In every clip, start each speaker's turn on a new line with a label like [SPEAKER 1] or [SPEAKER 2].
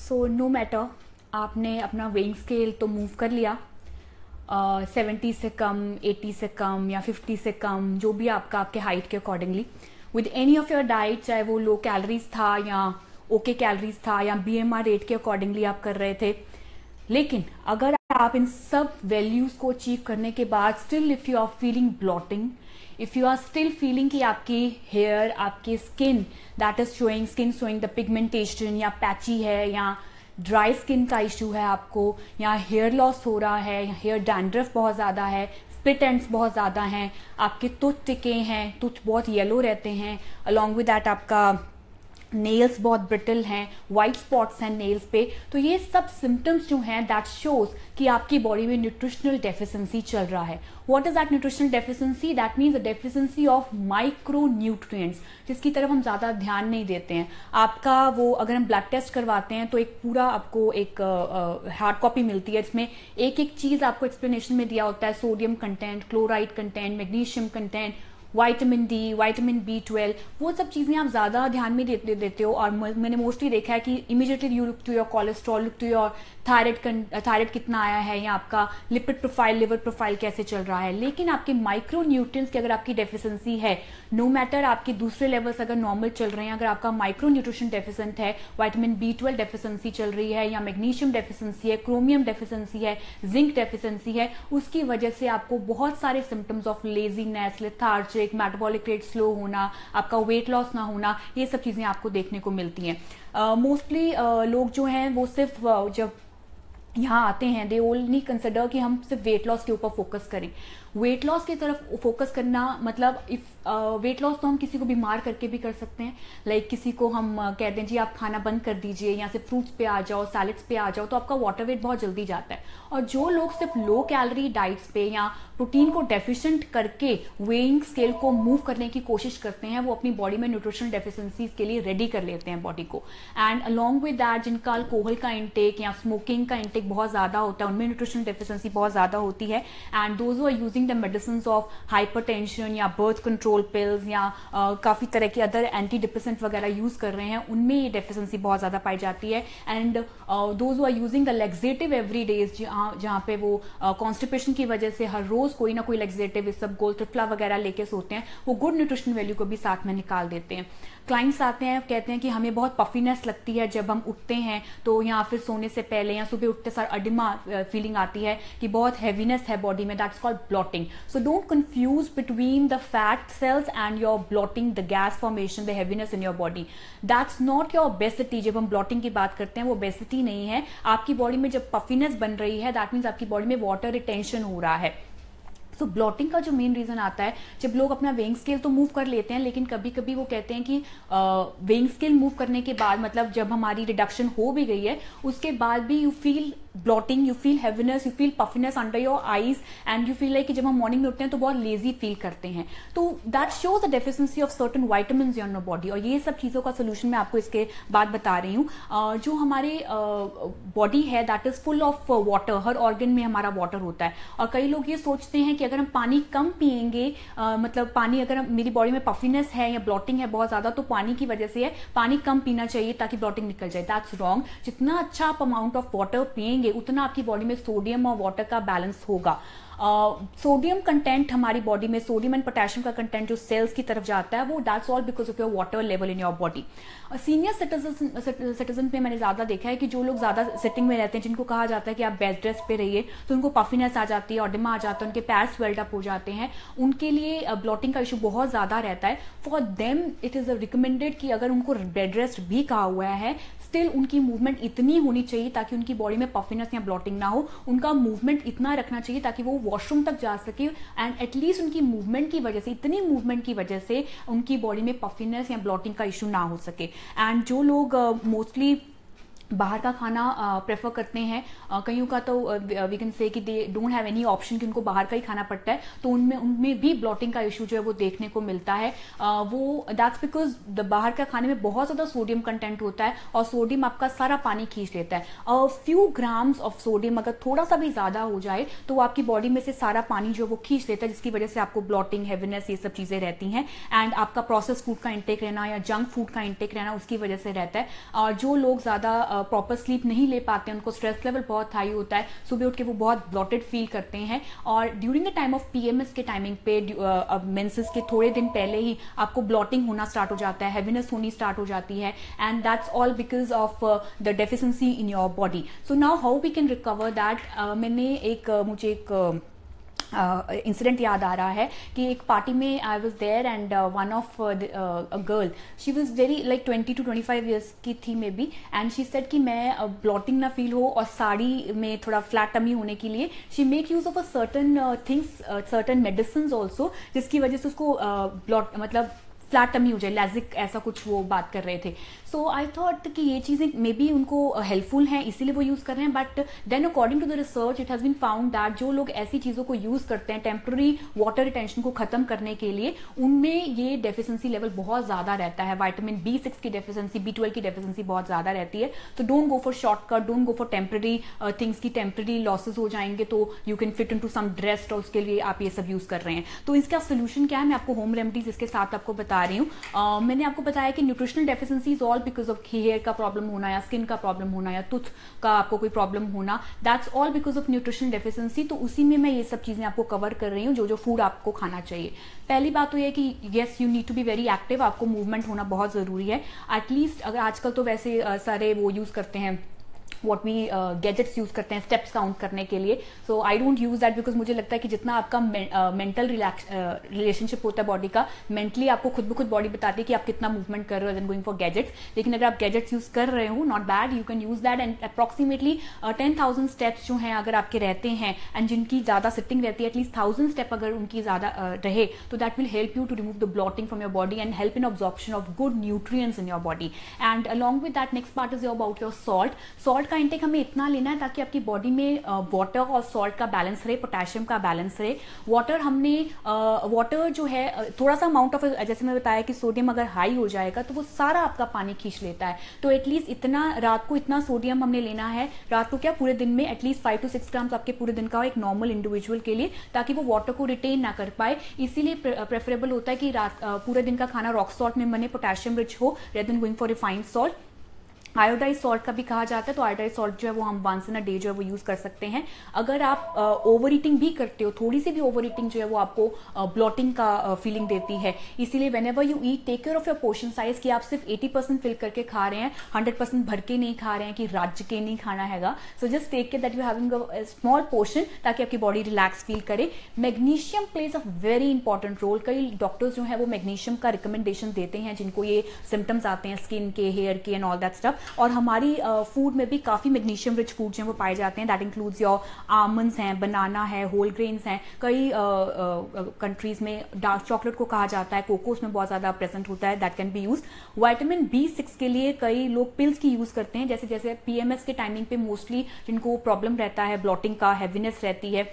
[SPEAKER 1] So no matter, आपने अपना weighing scale तो मूव कर लिया, 70 से कम, 80 से कम या 50 से कम, जो भी आपका आपके हाइट के accordingly, with any of your diet, चाहे वो लो कैलोरीज था या ओके कैलोरीज था या BMR रेट के अकॉर्डिंगली आप कर रहे थे। लेकिन अगर आप इन सब वैल्यूज को अचीव करने के बाद still if you are feeling bloating, if you are still feeling कि आपकी हेयर, आपकी skin that is showing the pigmentation, या पैची है, या ड्राई स्किन का इशू है आपको, या हेयर लॉस हो रहा है, या हेयर डैंड्रफ बहुत ज़्यादा है, स्प्लिट एंड्स बहुत ज़्यादा हैं, आपके टूथ टिके हैं, टूथ बहुत येलो रहते हैं, अलॉन्ग विद दैट आपका नेल्स बहुत ब्रिटल हैं, वाइट स्पॉट्स हैं नेल्स पे, तो ये सब सिम्टम्स जो हैं दैट शोज कि आपकी बॉडी में न्यूट्रिशनल डेफिशिएंसी चल रहा है। What is that nutritional deficiency? That means the deficiency of micro nutrients, जिसकी तरफ हम ज्यादा ध्यान नहीं देते हैं। आपका वो अगर हम ब्लड टेस्ट करवाते हैं तो एक पूरा आपको एक हार्ड कॉपी मिलती है, इसमें एक एक चीज आपको एक्सप्लेनेशन में दिया होता है, sodium content, chloride content, magnesium content, vitamin D, vitamin B12, वो सब चीजें आप ज्यादा ध्यान में देते हो। और मैंने मोस्टली देखा है कि immediately you look to your cholesterol, look to your thyroid कितना आया है, या आपका लिपिड प्रोफाइल, लिवर प्रोफाइल कैसे चल रहा है। लेकिन आपके माइक्रो न्यूट्रिएंट्स की अगर आपकी डेफिशिएंसी है, नो मैटर आपके दूसरे लेवल्स अगर नॉर्मल चल रहे हैं, अगर आपका माइक्रो न्यूट्रिशन डेफिशिएंट है, विटामिन B12 डेफिशिएंसी चल रही है, या मैग्नीशियम डेफिशिएंसी है, क्रोमियम डेफिशिएंसी है, जिंक डेफिशिएंसी है, उसकी वजह से आपको बहुत सारे symptoms of laziness, lethargic, metabolic rate slow होना, आपका वेट लॉस ना होना, ये सब चीजें आपको देखने को मिलती हैं। मोस्टली लोग जो हैं वो सिर्फ जब यहाँ आते हैं दे ओनली कंसिडर कि हम सिर्फ वेट लॉस के ऊपर फोकस करें। वेट लॉस की तरफ फोकस करना मतलब इफ वेट लॉस तो हम किसी को बीमार करके भी कर सकते हैं। लाइक किसी को हम कहते हैं जी आप खाना बंद कर दीजिए, या सिर्फ फ्रूट्स पे आ जाओ, सैलेड्स पे आ जाओ, तो आपका वाटर वेट बहुत जल्दी जाता है। और जो लोग सिर्फ लो कैलोरी डाइट्स पे या प्रोटीन को डेफिशिएंट करके वेइंग स्केल को मूव करने की कोशिश करते हैं, वो अपनी बॉडी में न्यूट्रिशनल डेफिशिएंसीज के लिए रेडी कर लेते हैं बॉडी को। एंड अलॉन्ग विद दैट जिनका अल्कोहल का इंटेक या स्मोकिंग का इंटेक बहुत ज्यादा होता है, उनमें न्यूट्रिशनल डेफिशिएंसी बहुत ज्यादा होती है। And those who are using the medicine of hypertension या बर्थ कंट्रोल पिल्स या काफी तरह के अदर एंटी डिप्रेसेंट वगैरह यूज कर रहे हैं, उनमें ये डेफिशिएंसी बहुत ज्यादा पाई जाती है। And those who are using the laxative every days, जहाँ पे वो कॉन्स्टिपेशन की वजह से हर रोज कोई ना कोई लैक्सेटिव, इस सब गोल त्रिफला वगैरह लेके सोते हैं, वो गुड न्यूट्रिशन वैल्यू को भी साथ में निकाल देते हैं। क्लाइंट्स आते हैं, कहते हैं कि हमें बहुत पफीनेस लगती है जब हम उठते हैं, तो या फिर सोने से पहले या सुबह उठते सार अडिमा फीलिंग आती है कि बहुत हैवीनेस है बॉडी में, that's called blotting. So don't confuse between the fat cells and your blotting, the gas formation, the heaviness in your body, that's not your obesity. जब हम ब्लॉटिंग की बात करते हैं वो ओबेसिटी नहीं है। आपकी बॉडी में जब पफीनेस बन रही है, दैट मीन्स आपकी बॉडी में वाटर रिटेंशन हो रहा है। तो ब्लॉटिंग का जो मेन रीजन आता है, जब लोग अपना वेइंग स्केल तो मूव कर लेते हैं, लेकिन कभी कभी वो कहते हैं कि वेइंग स्केल मूव करने के बाद, मतलब जब हमारी रिडक्शन हो भी गई है, उसके बाद भी you feel blotting, you feel heaviness, you feel puffiness under your eyes, and you feel like कि जब हम मॉर्निंग में उठते हैं तो बहुत लेजी फील करते हैं। तो that shows the deficiency of certain vitamins in your body. और ये सब चीजों का सोल्यूशन मैं आपको इसके बाद बता रही हूँ। जो हमारे बॉडी है that is full of water, her organ में हमारा वाटर होता है। और कई लोग ये सोचते हैं कि अगर हम पानी कम पिएंगे, मतलब पानी अगर मेरी बॉडी में पफिनेस है या ब्लॉटिंग है बहुत ज्यादा, तो पानी की वजह से है, पानी कम पीना चाहिए ताकि ब्लॉटिंग निकल जाए। That's wrong. जितना अच्छा आप अमाउंट ऑफ वाटर पिएंगे, उतना आपकी बॉडी में सोडियम और वाटर का बैलेंस होगा। सोडियम कंटेंट हमारी बॉडी में, सोडियम एंड पोटेशियम का कंटेंट जो सेल्स की तरफ जाता है, वो that's all because of your water level in your body. Senior citizen में मैंने ज्यादा देखा है कि जो लोग ज्यादा सिटिंग में रहते हैं, जिनको कहा जाता है कि आप बेड रेस्ट पे रहिए, तो उनको पफिनेस आ जाती है, ऑडिमा आ जाता है, उनके पैर स्वेल्ड अप हो जाते हैं, उनके लिए ब्लॉटिंग का इशू बहुत ज्यादा रहता है। For them it is recommended कि अगर उनको बेड रेस्ट भी कहा हुआ है, स्टिल उनकी मूवमेंट इतनी होनी चाहिए ताकि उनकी बॉडी में पफिनेस या ब्लॉटिंग ना हो। उनका मूवमेंट इतना रखना चाहिए ताकि वो वॉशरूम तक जा सके, एंड एटलीस्ट उनकी मूवमेंट की वजह से, इतनी मूवमेंट की वजह से उनकी बॉडी में पफिनेस या ब्लॉटिंग का इशू ना हो सके। एंड जो लोग मोस्टली बाहर का खाना प्रेफर करते हैं, कईयों का तो वी कैन से कि they don't have any option कि उनको बाहर का ही खाना पड़ता है, तो उनमें भी ब्लॉटिंग का इशू जो है वो देखने को मिलता है। वो दैट्स बिकॉज द बाहर का खाने में बहुत ज्यादा सोडियम कंटेंट होता है, और सोडियम आपका सारा पानी खींच लेता है। फ्यू ग्राम्स ऑफ सोडियम अगर थोड़ा सा भी ज्यादा हो जाए तो वो आपकी बॉडी में से सारा पानी जो वो खींच लेता है, जिसकी वजह से आपको ब्लॉटिंग, हैवीनेस, ये सब चीजें रहती हैं। एंड आपका प्रोसेस फूड का इंटेक रहना या जंक फूड का इंटेक रहना उसकी वजह से रहता है। और जो लोग ज्यादा प्रॉपर स्लीप नहीं ले पाते हैं, उनको स्ट्रेस लेवल बहुत हाई होता है, सुबह उठ के वो बहुत ब्लॉटेड फील करते हैं, और during the time of PMS के टाइमिंग पे मेंसेस के थोड़े दिन पहले ही आपको ब्लॉटिंग होना स्टार्ट हो जाता है, हैवीनेस होनी स्टार्ट हो जाती है, and that's all because of the deficiency in your body. So now how we can recover that. मुझे एक इंसिडेंट याद आ रहा है कि एक पार्टी में I was there and one of a girl, she was very like 20 to 25 years की थी maybe, and she said कि मैं ब्लॉटिंग ना फील हो और साड़ी में थोड़ा फ्लैट टमी होने के लिए she make use of a certain things, certain medicine also, जिसकी वजह से उसको ब्लॉट मतलब फ्लैट टमी हो जाए, लैजिक ऐसा कुछ वो बात कर रहे थे. सो आई थॉट कि ये चीज़ें मे बी उनको हेल्पफुल हैं इसीलिए वो यूज़ कर रहे हैं, but then according to the research it has been found that जो लोग ऐसी चीज़ों को यूज़ करते हैं टेम्प्रेरी वाटर रिटेंशन को खत्म करने के लिए, उनमें ये डेफिशिएंसी लेवल बहुत ज़्यादा रहता है. विटामिन B6 की डेफिशिएंसी, B12 की डेफिशिएंसी बहुत ज़्यादा रहती है. तो don't go for shortcut, don't go for temporary things की टेम्प्रेरी लॉसेज हो जाएंगे तो you can fit into some dress, और उसके लिए आप ये सब यूज़ कर रहे हैं. तो इसका सोल्यूशन क्या है, मैं आपको होम रेमेडीज इसके साथ आपको बता रही हूँ. मैंने आपको बताया कि nutritional deficiency is all because of hair का प्रॉब्लम होना या स्किन का प्रॉब्लम होना या टूथ का आपको कोई प्रॉब्लम होना, that's all because of nutritional deficiency. तो उसी में मैं ये सब चीजें आपको कवर कर रही हूँ, जो जो फूड आपको खाना चाहिए. पहली बात तो ये कि yes you need to be very active, आपको मूवमेंट होना बहुत जरूरी है. एटलीस्ट अगर आजकल तो वैसे सारे वो यूज करते हैं वॉट वी गैजेट्स यूज करते हैं स्टेप्स काउंट करने के लिए. So I don't use that because मुझे लगता है कि जितना आपका मेंटल रिलेशनशिप होता है बॉडी का, मेंटली आपको खुद ब खुद बॉडी बताती है कि आप कितना मूवमेंट कर रहे हो देन गोइंग फॉर गैजेट्स. लेकिन अगर आप गैजेट्स यूज कर रहे हो, not bad, you can use that. And approximately 10,000 steps जो हैं अगर आपके रहते हैं एंड जिनकी ज्यादा सिटिंग रहती है, एटलीस्ट 1,000 स्टेप अगर उनकी ज्यादा रहे, तो that will help you to remove the bloating from your body and help in absorption of good nutrients in your body. And along with that next part is about your salt. Salt का intake हमें इतना लेना है ताकि आपकी body में water और salt का बैलेंस रहे, पोटेशियम का बैलेंस रहे. वाटर जो है थोड़ा सा अमाउंट ऑफ, जैसे मैं बताया कि सोडियम अगर हाई हो जाएगा तो वो सारा आपका पानी खींच लेता है. तो एटलीस्ट इतना रात को इतना सोडियम हमने लेना है, रात को क्या पूरे दिन में एटलीस्ट 5 to 6 ग्राम आपके पूरे दिन का हो एक नॉर्मल इंडिविजुअल के लिए, ताकि वो वाटर को रिटेन ना कर पाए. इसीलिए प्रेफरेबल होता है कि रात पूरे दिन का खाना रॉक सॉल्ट में बने, पोटेशियम रिच हो, rather than going for refined salt. Iodise salt का भी कहा जाता है, तो आयोडाइज सॉल्ट जो है वो हम वंस इन अ डे जो है वो यूज कर सकते हैं. अगर आप ओवर ईटिंग भी करते हो, थोड़ी सी भी ओवर ईटिंग जो है वो आपको ब्लॉटिंग का फीलिंग देती है. इसीलिए whenever you eat take care of your portion size, कि आप सिर्फ 80% फिल करके खा रहे हैं, 100% भर के नहीं खा रहे हैं कि राज्य के नहीं खाना हैगा. So just take care that you having a small portion ताकि आपकी बॉडी रिलैक्स फील करे. Magnesium plays a very important role. कई डॉक्टर्स जो है वो मैग्नीशियम का रिकमेंडेशन देते हैं जिनको ये सिम्टम्स आते हैं स्किन के, हेयर के एंड ऑल दैट स्टफ. और हमारी फूड में भी काफी मैग्नीशियम रिच फूड जो वो पाए जाते हैं. दैट इंक्लूड्स योर आमंड्स हैं, बनाना है, होल ग्रेन्स हैं. कई कंट्रीज में डार्क चॉकलेट को कहा जाता है, कोकोस में बहुत ज्यादा प्रेजेंट होता है, that can be use. Vitamin B6 के लिए कई लोग पिल्स की यूज करते हैं, जैसे जैसे पीएमएस के टाइमिंग पे मोस्टली जिनको प्रॉब्लम रहता है, ब्लॉटिंग का, हैवीनेस रहती है,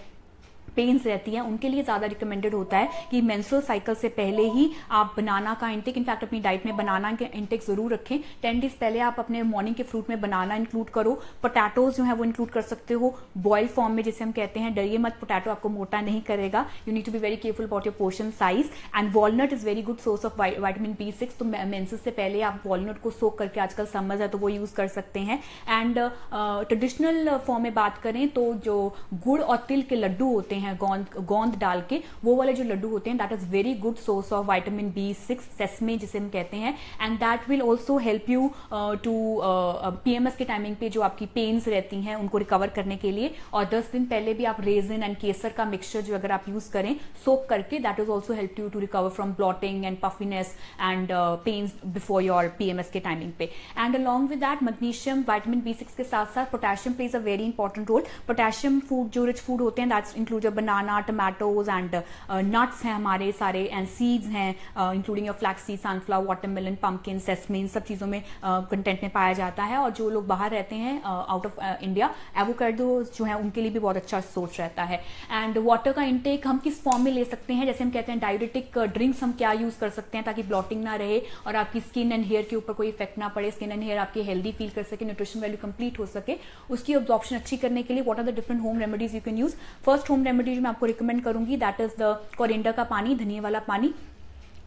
[SPEAKER 1] पेन्स रहती है, उनके लिए ज्यादा रिकमेंडेड होता है कि मेंस्ट्रुअल साइकिल से पहले ही आप बनाना का इंटेक, इनफैक्ट अपनी डाइट में बनाना के इंटेक जरूर रखें. 10 डेज पहले आप अपने मॉर्निंग के फ्रूट में बनाना इंक्लूड करो. पोटैटोज जो है वो इंक्लूड कर सकते हो बॉइल फॉर्म में, जिसे हम कहते हैं. डरिए मत, पोटैटो आपको मोटा नहीं करेगा. You need to be very careful about your portion size. And walnut is very good source of vitamin B6. तो मेंसेस से पहले आप वॉलनट को सोक करके, आजकल समर है तो वो यूज कर सकते हैं. एंड ट्रेडिशनल फॉर्म में बात करें तो जो गुड़ और तिल के लड्डू होते हैं, गोंद डाल के, वो वाले जो लड्डू होते हैं, that is very good source of vitamin B6, sesame जिसे हम कहते हैं. And that will also help you to PMS के टाइमिंग पे जो आपकी पेन्स रहती हैं उनको रिकवर करने के लिए. और 10 दिन पहले भी आप रेजिन एंड केसर का मिक्सचर जो अगर आप यूज करें सोक करके, that is also help you to recover from bloating and puffiness and pains before your PMS के टाइमिंग पे. And along with that magnesium, vitamin B6 के साथ साथ potassium plays a very important role. Potassium food जो rich food होते हैं, that's include banana, tomatoes and nuts हैं हमारे सारे, एंड सीड्स हैं including your flax seed, sunflower, watermelon, pumpkin, sesame, इन सब चीजों में कंटेंट में पाया जाता है. और जो लोग बाहर रहते हैं आउट ऑफ इंडिया, एवोकाडो जो है उनके लिए भी बहुत अच्छा सोर्स रहता है. एंड वाटर का इंटेक हम किस फॉर्म में ले सकते हैं, जैसे हम कहते हैं डायरेटिक ड्रिंक्स हम क्या यूज कर सकते हैं ताकि ब्लॉटिंग ना रहे और आपकी स्किन एंड हेयर के ऊपर कोई इफेक्ट ना पड़े, स्किन एंड हेयर आपके हेल्दी फील कर सके, न्यूट्रिशन वैल्यू कंप्लीट हो सके. उसकी ऑब्जॉर्प्शन अच्छी करने के लिए what are the different home remedies you can use. First home remedy जो मैं आपको रिकमेंड करूंगी दैट इज द कोरिएंडर का पानी, धनिया वाला पानी.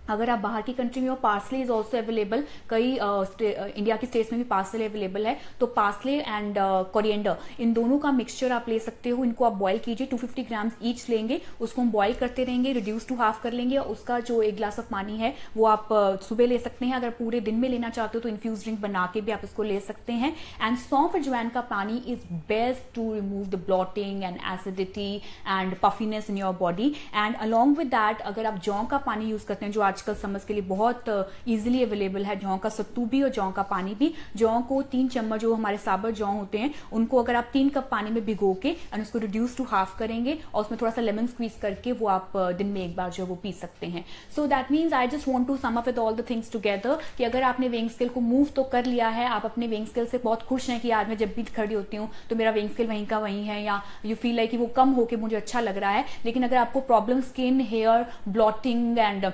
[SPEAKER 1] अगर आप बाहर की कंट्री में हो, पार्सले इज ऑल्सो अवेलेबल, कई इंडिया की स्टेट्स में भी पार्सले अवेलेबल है। तो पार्सले एंड कोरिएंडर, इन दोनों का मिक्सचर आप ले सकते हो। इनको आप बॉईल कीजिए, 250 ग्राम्स ईच लेंगे, उसको हम बॉईल करते रहेंगे, रिड्यूस टू हाफ कर लेंगे। उसका जो 1 ग्लास ऑफ पानी है वो आप सुबह ले सकते हैं। अगर पूरे दिन में लेना चाहते हो तो इन्फ्यूज ड्रिंक बना के भी आप इसको ले सकते हैं। एंड सौंफ अजवाइन का पानी is best to remove the bloating and acidity and puffiness in your body. And along with that, अगर आप जौ का पानी यूज करते हैं, जो आजकल समर्स के लिए बहुत इजीली अवेलेबल है, जौ का सत्तू भी और जौ का पानी भी। जौ को 3 चम्मच, जो हमारे साबुत जौ होते हैं, उनको अगर आप 3 कप पानी में भिगो के और उसको रिड्यूस टू हाफ करेंगे और उसमें थोड़ा सा लेमन स्क्वीज करके वो आप दिन में एक बार जो वो पी सकते हैं। So that means I just want to sum up with all the things together कि अगर आपने वेइंग स्केल को मूव तो कर लिया है, आप अपने वेइंग स्केल से बहुत खुश हैं कि आज मैं जब भी खड़ी होती हूँ तो मेरा वेइंग स्केल वहीं का वहीं है, या यू फील लाइक कि वो कम होके मुझे अच्छा लग रहा है। लेकिन अगर आपको problem skin, hair, bloating and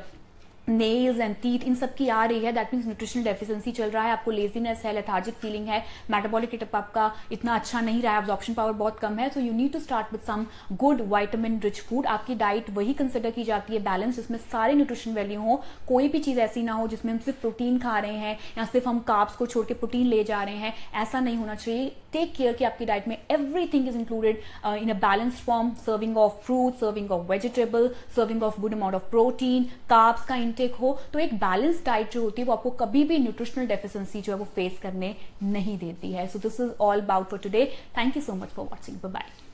[SPEAKER 1] nails and teeth इन सब की आ रही है, दैट मीन्स न्यूट्रिशनल डेफिशिएंसी चल रहा है, आपको लेजीनेस है, लेथार्जिक फीलिंग है, मेटाबॉलिक रेट आपका इतना अच्छा नहीं रहा है, एब्जॉर्प्शन पावर बहुत कम है। So you need to start with some good vitamin rich food. आपकी डाइट वही कंसिडर की जाती है बैलेंस, जिसमें सारे न्यूट्रिशन वैल्यू हो, कोई भी चीज ऐसी ना हो जिसमें हम सिर्फ प्रोटीन खा रहे हैं या सिर्फ हम कार्ब्स को छोड़ के प्रोटीन ले जा रहे हैं, ऐसा नहीं होना चाहिए। टेक केयर कि आपकी डाइट में everything is included in a balanced form, serving of fruit, serving of vegetable, serving of good amount of protein, carbs का इंटेक हो। तो एक बैलेंस डाइट जो होती है वो आपको कभी भी न्यूट्रिशनल डेफिशिएंसी जो है वो फेस करने नहीं देती है। So this is all about for today. Thank you so much for watching. Bye bye.